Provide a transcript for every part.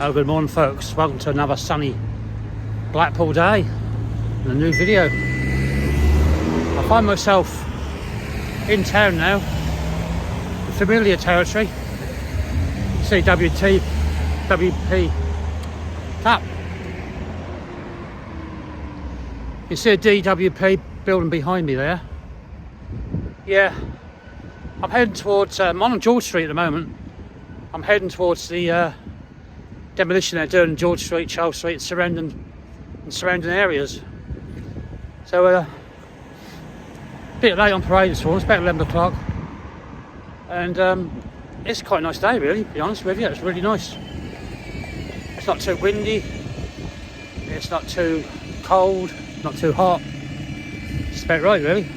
Oh, good morning folks, welcome to another sunny Blackpool day and a new video. I find myself in town now, familiar territory. See WP Cup. You see a DWP building behind me there. Yeah, I'm heading towards, I'm on George Street at the moment. I'm heading towards the demolition they're doing in George Street, Charles Street, surrounding areas. So a bit late on parade this morning, it's about 11 o'clock. And it's quite a nice day really, to be honest with you. It's really nice. It's not too windy, it's not too cold, not too hot. It's about right really.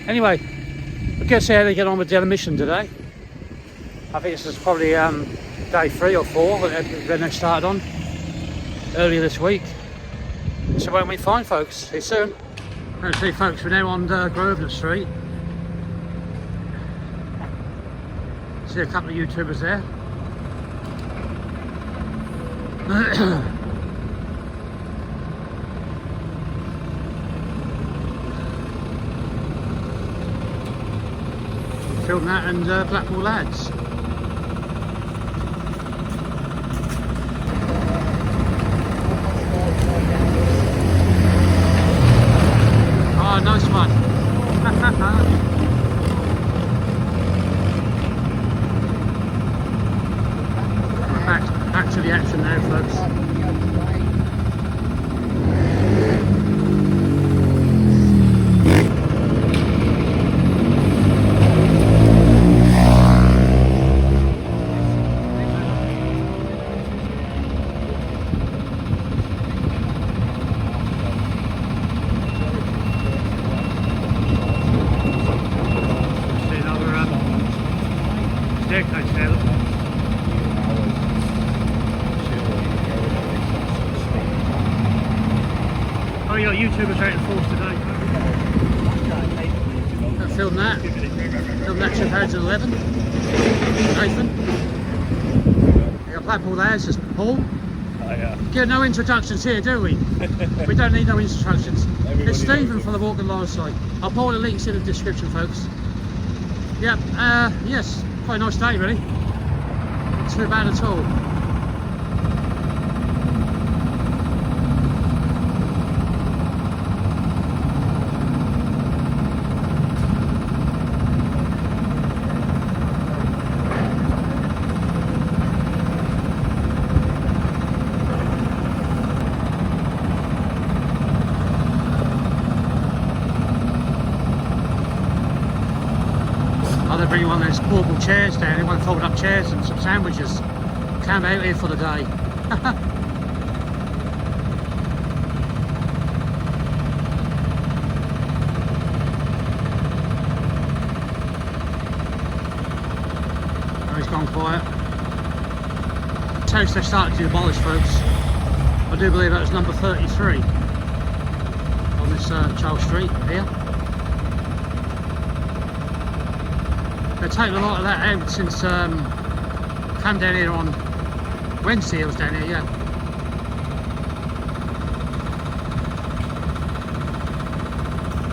Anyway, we're going to see how they get on with demolition today. I think this is probably day 3 or 4 when they started on earlier this week. So won't we find folks? See you soon. Let's see folks, we're now on Grosvenor Street. See a couple of YouTubers there. Filmed that and Blackpool lads. Oh, nice one. back to the action now, folks. Staircase there, look. Oh, you got YouTubers out in force today. I filmed that. Filmed that 2011. Nathan. We got Blackpool lads, there's Paul. Oh, yeah. Get no introductions here, do we? We don't need no introductions. It's Stephen from the Walk and Lawrence side. I'll put all the links in the description, folks. Yep, yes. Quite a nice day really, not too bad at all. They're bringing one of those portable chairs down, they want to fold up chairs and some sandwiches. Camp out here for the day. Oh, he's gone quiet. Toast they started to demolish, folks. I do believe that was number 33 on this Charles Street here. They've taken a lot of that out since came down here on Wednesday. I was down here, yeah.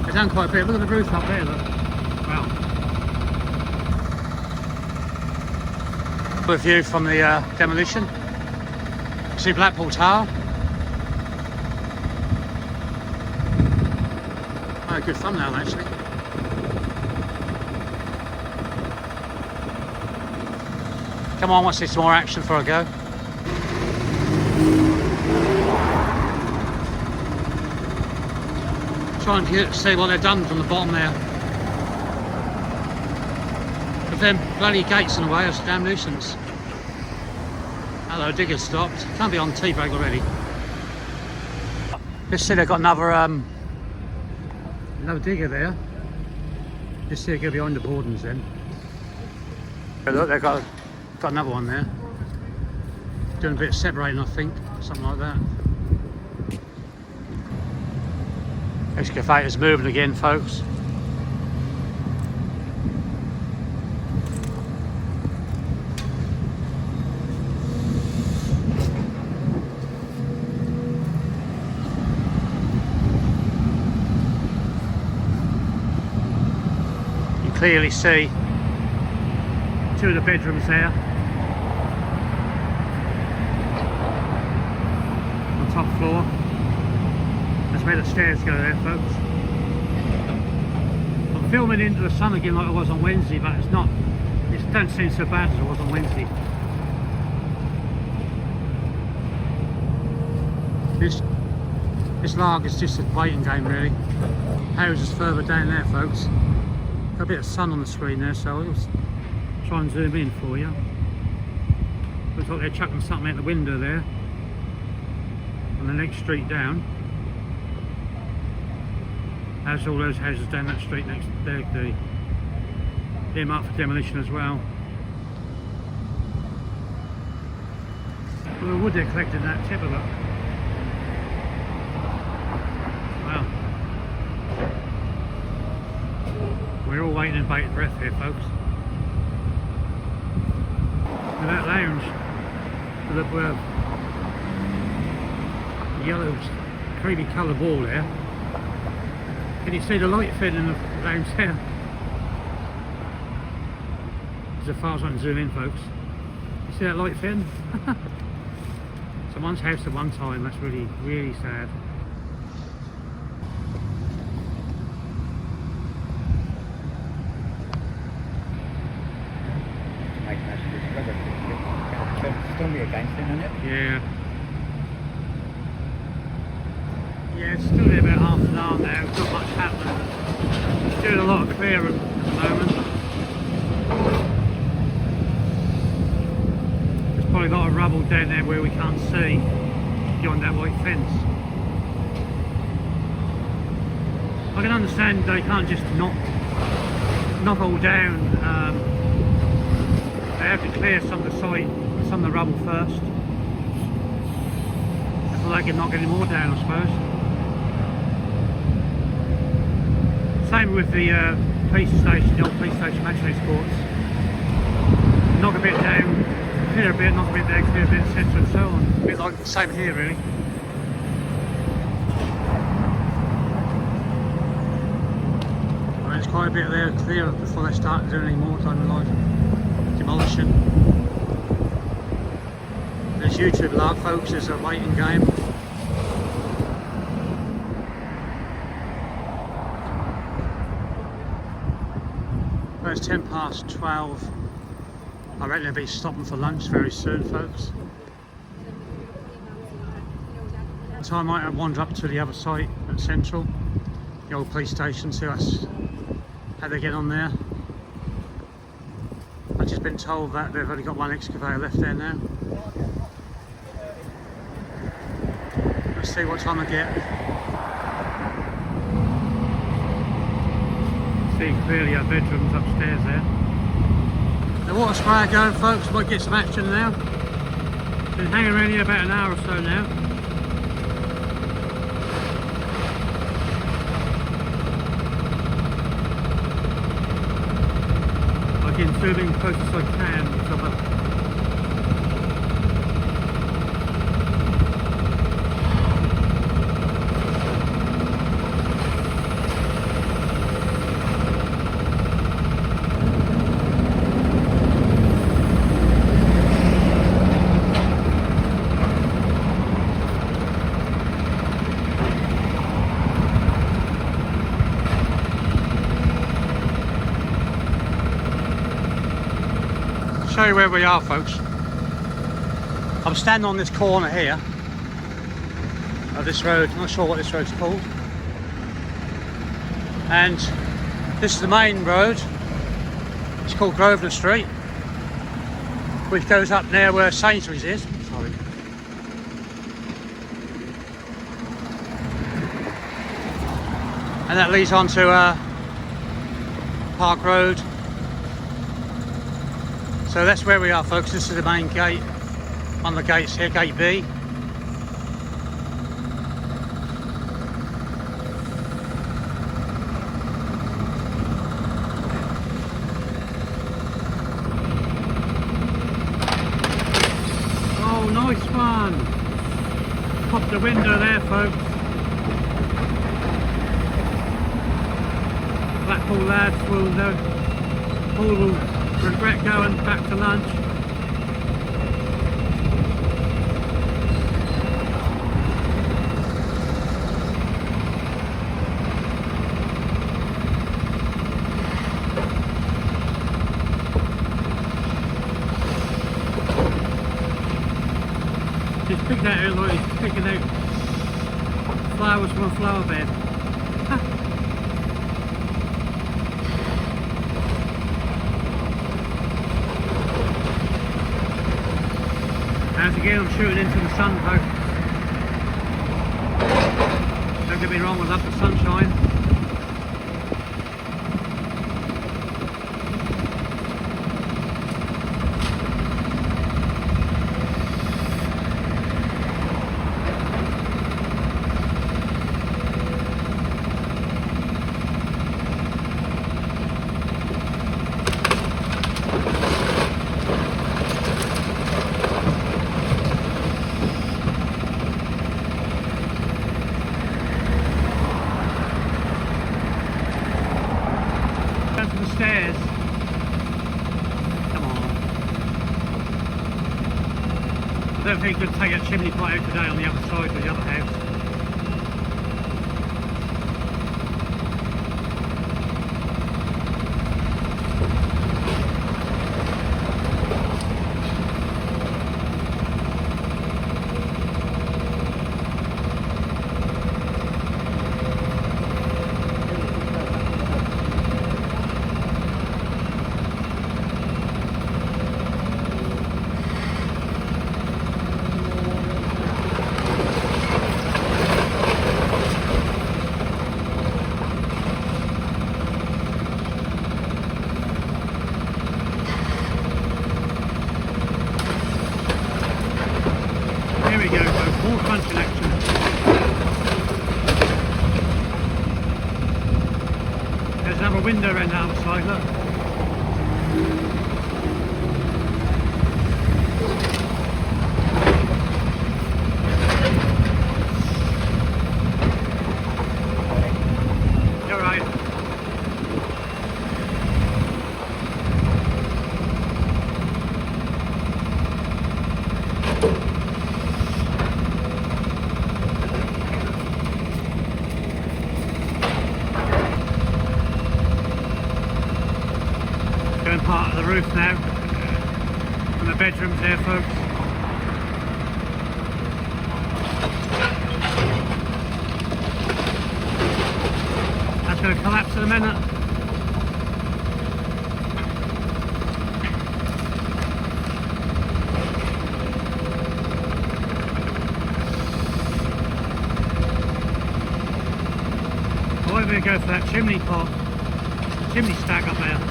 They've done quite a bit. Look at the roof up there, look. Wow. Good view from the demolition. See Blackpool Tower. Oh, good thumbnail actually. Come on, what's this more action before I go? Try and see what they've done from the bottom there. With them bloody gates in the way, that's a damn nuisance. Hello, digger's stopped. Can't be on T-brake already. Just see they've got another digger there. Just see it go behind the boardings then. Look, they've got another one there. Doing a bit of separating, I think, something like that. Excavator's moving again, folks. clearly see two of the bedrooms there on top floor. That's where the stairs go there, folks. I'm filming into the sun again like I was on Wednesday, but it's not, it don't seem so bad as it was on Wednesday. This log is just a waiting game really. Houses further down there, folks. Got a bit of sun on the screen there, so I'll just try and zoom in for you. Looks like they're chucking something out the window there on the next street down. As all those houses down that street next there, they're marked for demolition as well. Well, the wood they're collecting that timber, look. Well, we're all waiting in bated breath here, folks. And that lounge with the yellow, creamy coloured wall there. Can you see the light fin in the lounge there? As far as I can zoom in, folks. You see that light fin? Someone's house at one time. That's really, really sad. Yeah. Yeah, it's still there about half an hour now. It's not much happening. It's doing a lot of clearing at the moment. There's probably a lot of rubble down there where we can't see beyond that white fence. I can understand they can't just knock all down. They have to clear some of the site, some of the rubble first. Before they can knock any more down, I suppose. Same with the police station, the old police station magistrates courts. Knock a bit down, clear a bit, knock a bit there, clear a bit, etc. and so on. A bit like the same here, really. Well, there's quite a bit there to clear before they start doing any more time of life. Demolition. There's YouTube log, folks, there's a waiting game. Well, it's 12:10. I reckon they'll be stopping for lunch very soon, folks. So I might wander up to the other site at Central, the old police station, see how they get on there. I've just been told that they've only got one excavator left there now. Let's see what time I get. See clearly our bedroom's upstairs there. The water sprayer going, folks. Might get some action now. Been hanging around here about an hour or so now. Again, zooming close as I can. Show you where we are, folks. I'm standing on this corner here of this road. I'm not sure what this road's called. And this is the main road. It's called Grosvenor Street, which goes up near where Sainsbury's is. Sorry. And that leads on to Park Road. So that's where we are, folks. This is the main gate. On the gates here, gate B. Oh, nice one. Pop the window there, folks. Blackpool lads will know. Paul will regret going back to lunch. Just pick that out like he's picking out flowers from a flower bed. As again, I'm shooting into the sun though. Don't get me wrong, I love the sunshine. Stairs. Come on. I don't think we could take a chimney pot out today on the other side of the other house. There we go, folks, more crunching action. There's another window around the other side, look. You're right. Going part of the roof now, and the bedrooms there, folks. That's going to collapse in a minute. I'm going to go for that chimney pot, chimney stack up there.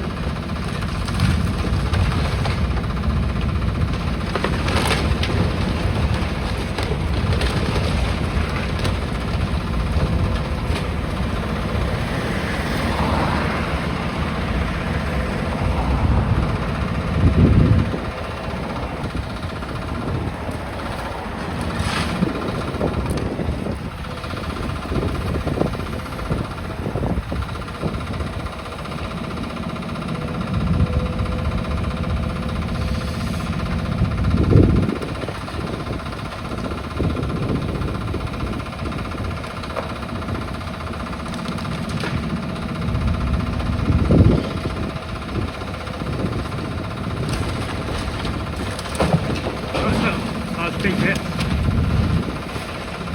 Big hit. I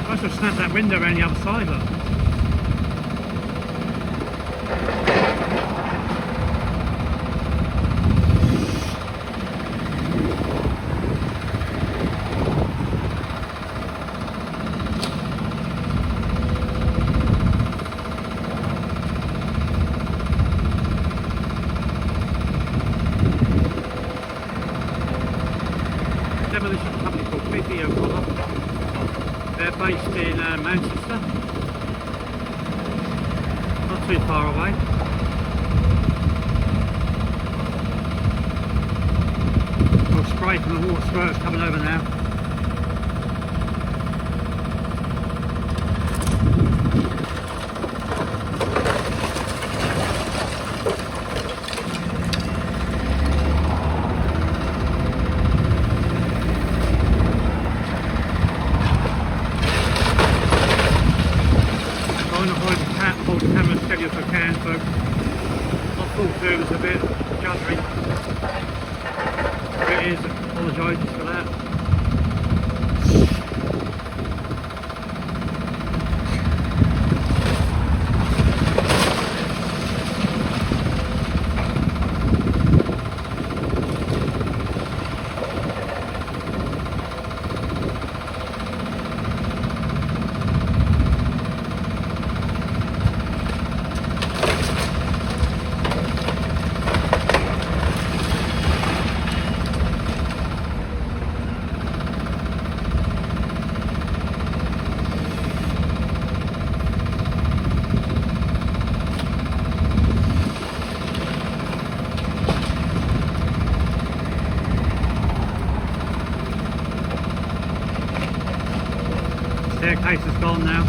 must have snapped that window around the other side, look. Demolition company called Video. They're based in Manchester, not too far away. We'll spray from the water squirts coming over now. hold the camera steady if I can, folks. My full zoom is a bit juddery. It is, apologise for that. Staircase is gone now.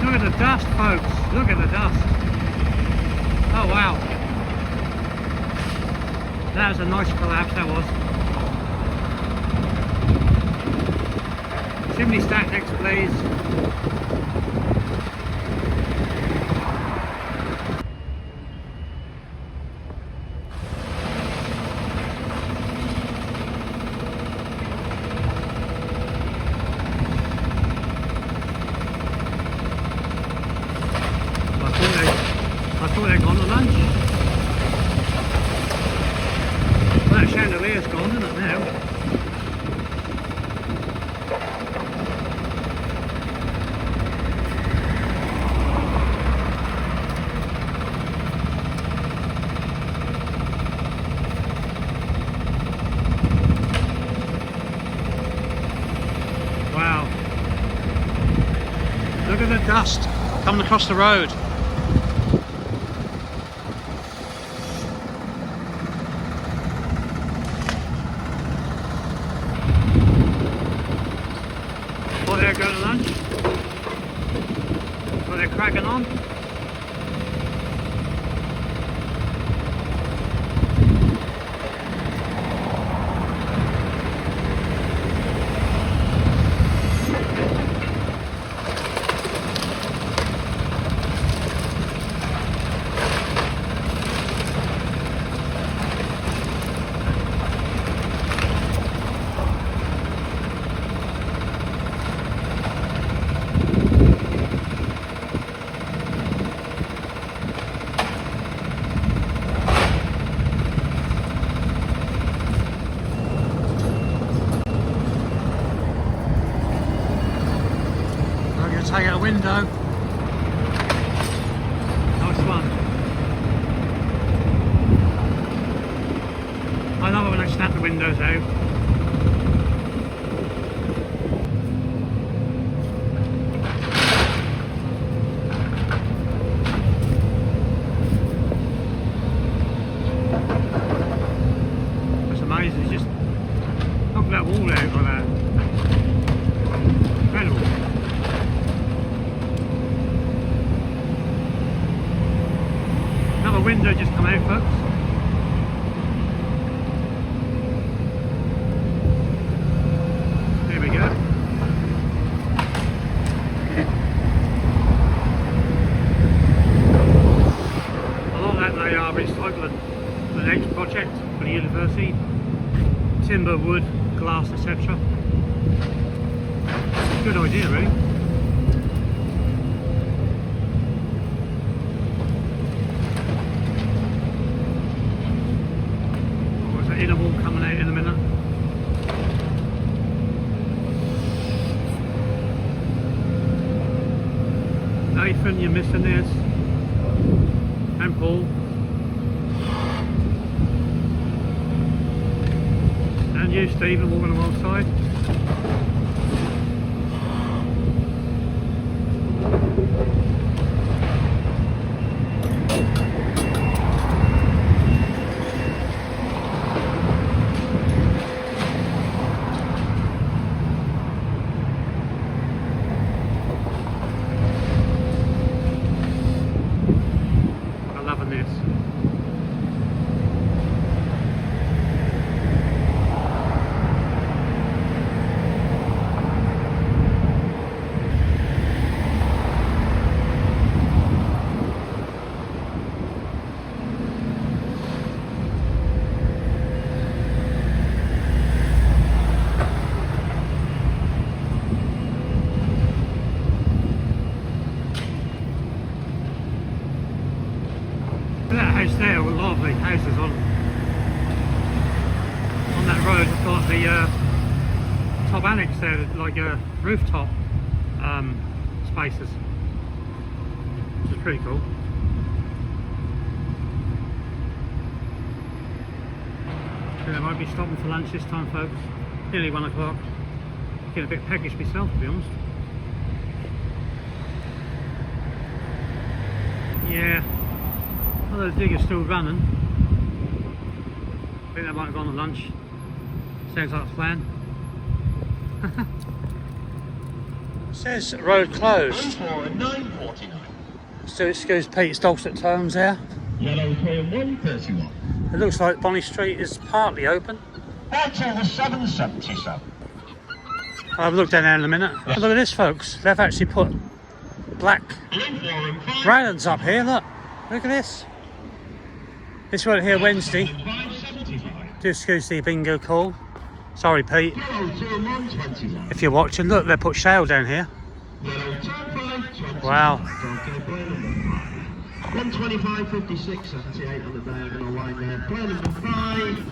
Look at the dust, folks. Look at the dust. Oh wow. That was a nice collapse, that was. Chimney stack next, please. I thought they'd gone to lunch. Well, that chandelier's gone, isn't it, now? Wow. Look at the dust coming across the road. They're going to lunch. So they're cracking on. Take out a window. Nice one. I love it when I snap the windows out. That's amazing. It's just knocked that wall out like that. Incredible. Another window just come out, folks. There we go. of wood, glass, etc. Good idea, really. What's that inner wall coming out in a minute? Nathan, you're missing this. And Paul. And you, Stephen, walking alongside. I'm loving this. That house there with lovely houses on that road. It's got the top annex there, like rooftop spaces, which is pretty cool. I think I might be stopping for lunch this time, folks. Nearly 1 o'clock. Getting a bit peckish myself, to be honest. Yeah. Well, the digger's still running. I think they might have gone to lunch. Sounds like a plan. Says road closed. Still excuse Pete's dulcet tones there. Yellow train 131. It looks like Bonny Street is partly open. That's over 777. I'll have a look down there in a minute. But look at this, folks. They've actually put black railings up here. Look at this. This one here Wednesday. Do excuse the bingo call. Sorry, Pete. If you're watching, look, they put shale down here. Wow. 125.56, 78 on the diagonal line there. Player number 5.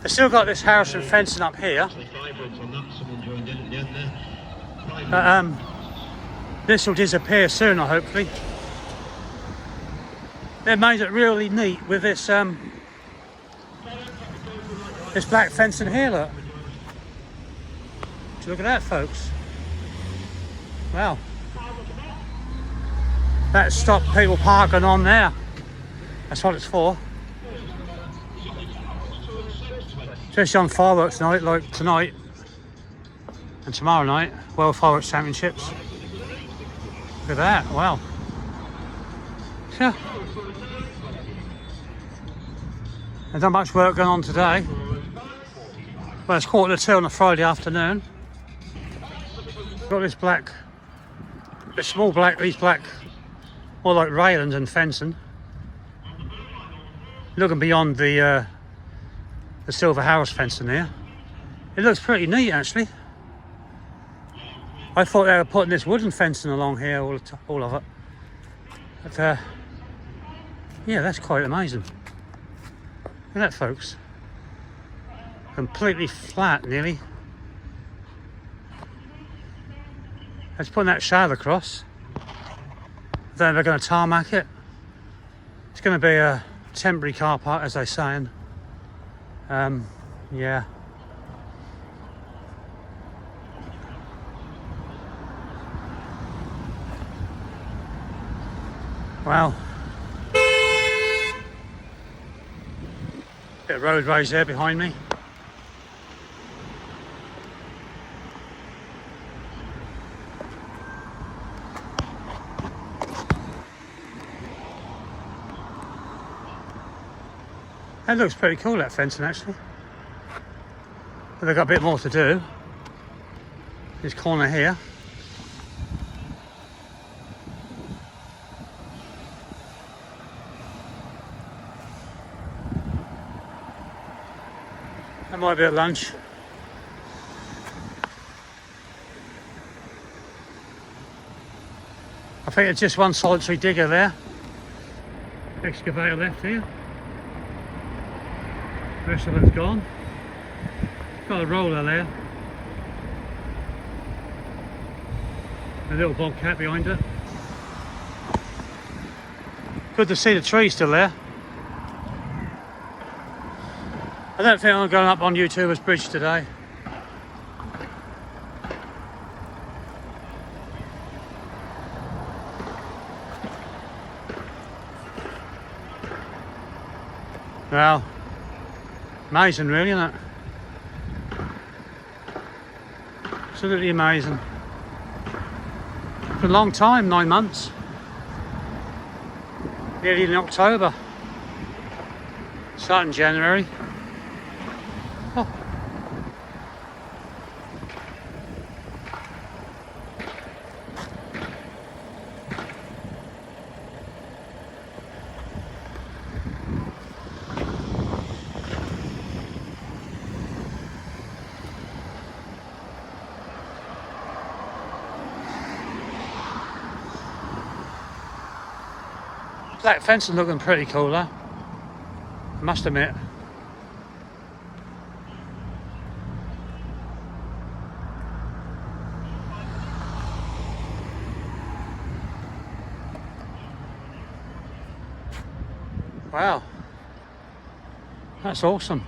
They've still got this house and fencing up here. But this will disappear sooner, hopefully. They made it really neat with this this black fencing here, look. Look at that, folks. Wow. That stopped people parking on there. That's what it's for. Especially on fireworks night, like tonight and tomorrow night, World Fireworks Championships. Look at that, wow. Yeah. There's not much work going on today. Well, it's 1:45 on a Friday afternoon. Got this black, this small black, these black, more like railings and fencing. Looking beyond the silver house fencing there. It looks pretty neat, actually. I thought they were putting this wooden fencing along here, all of it. But yeah, that's quite amazing. Look at that, folks. Completely flat, nearly. Let's put that shade across. Then they're going to tarmac it. It's going to be a temporary car park, as they're saying. Yeah. Wow. Bit of road rage there behind me. That looks pretty cool, that fencing, actually. But they've got a bit more to do. This corner here. That might be at lunch. I think it's just one solitary digger there. Excavator left here. The rest of it's gone. Got a roller there. A little bobcat behind it. Good to see the tree still there. I don't think I'm going up on YouTuber's bridge today. Well, amazing really, isn't it? Absolutely amazing. For a long time, 9 months. Nearly in October. Starting January. Oh. Black fencing looking pretty cool though, I must admit. Wow, that's awesome.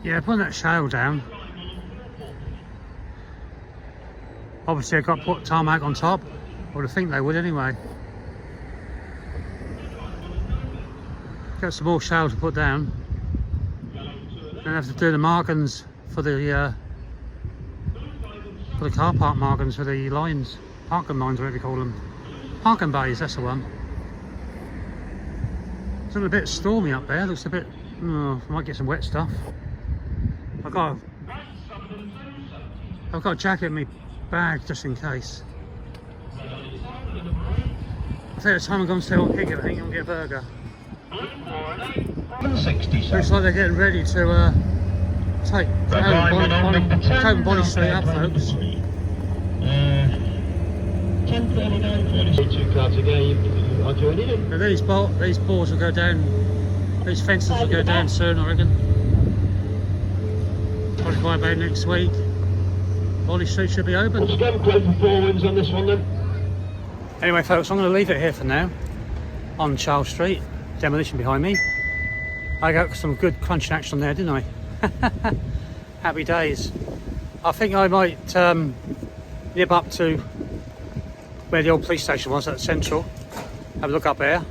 Yeah, putting that shale down. Obviously, I've got to put tarmac on top. I would think they would anyway. Got some more shale to put down. Then I have to do the markings for the car park markings for the lines, parking lines, whatever you call them. Parking bays, that's the one. It's looking a bit stormy up there. Looks a bit. Oh, I might get some wet stuff. I've got a jacket in my bag just in case. I think it's time I'm going to stay on Higgett. I think I'm going to get a burger. Looks like they're getting ready to take Bonny Street up, folks. 10:39, 2 cars again. Are joining in. Now these balls will go down. These fences will go down soon, I reckon. Probably by about next week. Bonny Street should be open. Let's go play for 4 wins on this one then. Anyway folks, I'm going to leave it here for now on Charles Street. Demolition behind me. I got some good crunching action there, didn't I? Happy days. I think I might nip up to where the old police station was at Central. Have a look up there.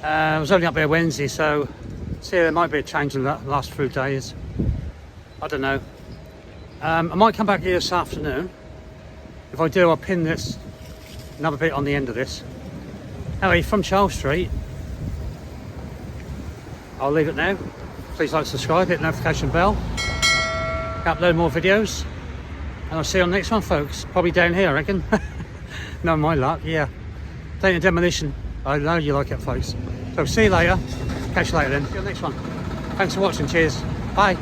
I was only up there Wednesday, so see, there might be a change in the last few days. I don't know. I might come back here this afternoon. If I do, I'll pin this another bit on the end of this. Anyway, from Charles Street, I'll leave it now. Please like, subscribe, hit the notification bell. Upload more videos. And I'll see you on the next one, folks. Probably down here, I reckon. No, my luck, yeah. Taking a demolition. I know you like it, folks. So see you later. Catch you later then. See you on the next one. Thanks for watching. Cheers. Bye.